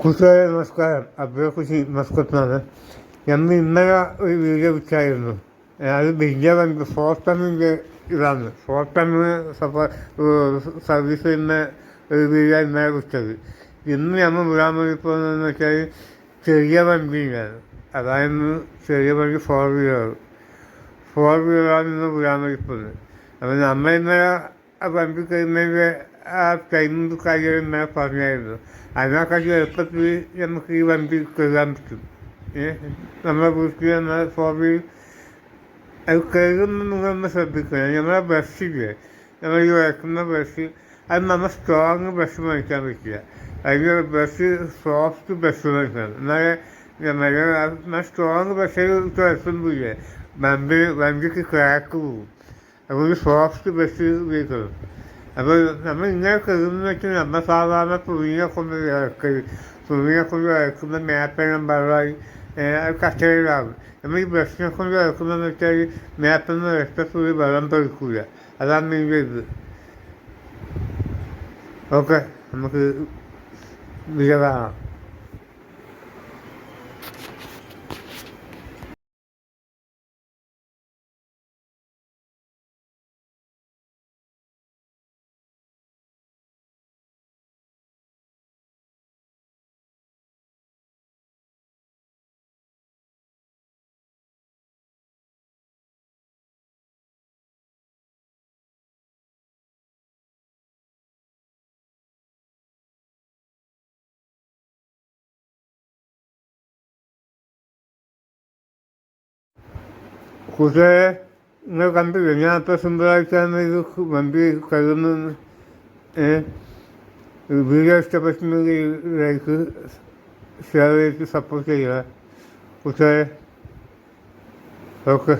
കൂട്ടുകാരെ നമസ്കാരം. അബ്ദുൾഖുഷി മസ്കത്താണ്. നമ്മൾ ഇന്നലെ ഒരു വീഡിയോ വിട്ടായിരുന്നു. അത് ബിജവൻ്റെ ഫോർട്ടമിൻ്റെ ഇതാണ്. ഫോർട്ടമിന് സർവീസ് ചെയ്യുന്ന ഒരു വീഡിയോ ഇന്നലെ വിട്ടത്. ഇന്ന് നമ്മൾ വിടാൻ വേണ്ടി പോകുന്നതെന്ന് വെച്ചാൽ ചെറിയ വണ്ടിയിലാണ്. അതായത് ചെറിയ വണ്ടി ഫോർ വീലറാണ് ഇന്ന് വിടാൻ വേണ്ടി പോകുന്നത്. അപ്പോൾ നമ്മൾ ഇന്നലെ ആ വണ്ടി കഴിയുന്നതിൻ്റെ ആ ടൈം കാര്യം ഇന്നലെ പറഞ്ഞായിരുന്നു. അതിനെക്കാട്ടി എളുപ്പത്തിൽ നമുക്ക് ഈ വണ്ടി കഴുകാൻ പറ്റും. നമ്മളെ വീട്ടിൽ നമ്മൾ ഫോർ വീൽ അത് കഴുകുന്ന നിങ്ങളൊന്ന് ശ്രദ്ധിക്കണം. നമ്മളെ ബ്രഷില്ലേ, നമ്മൾ ഈ വരക്കുന്ന ബ്രഷ്, അത് നമ്മൾ സ്ട്രോങ് ബ്രഷ് മേടിക്കാൻ പറ്റില്ല. അതിന് ബ്രഷ് സോഫ്റ്റ് ബ്രഷ് മേടിക്കണം. എന്നാൽ സ്ട്രോങ് ബ്രഷ് വരക്കുമ്പോഴേ വണ്ടിക്ക് ക്രാക്ക് പോകും. അതുകൊണ്ട് സോഫ്റ്റ് ബ്രഷ് ഉപയോഗിക്കണം. അപ്പോൾ നമ്മൾ ഇങ്ങനെ കഴുകുന്ന വെച്ചാൽ നമ്മൾ സാധാരണ തുണിയെ കൊണ്ട് ഇറക്കുന്ന മേപ്പെല്ലാം വെള്ളമായി കച്ചറയിലാകും. നമ്മൾ ഈ ബ്രഷിനെ കൊണ്ട് ഇറക്കുന്നതെന്ന് വെച്ചാൽ മേപ്പിൽ നിന്ന് രക്തത്തുള്ളി വെള്ളം തെറിക്കില്ല. അതാണ് ഇതിൻ്റെ ഇത്. ഓക്കെ, നമുക്ക് വില കാണാം. കൂട്ടുകാരെ, നിങ്ങൾ കണ്ടില്ലേ ഞാൻ അത്ര സിമ്പിളായിട്ടാണ് ഇത് വണ്ടി കഴുകുന്നത്. വീഡിയോ ഇഷ്ടപ്പെട്ടുണ്ടെങ്കിൽ ലൈക്ക് ഷെയർ ചെയ്ത് സപ്പോർട്ട് ചെയ്യുക കൂട്ടുകാരെ. ഓക്കെ.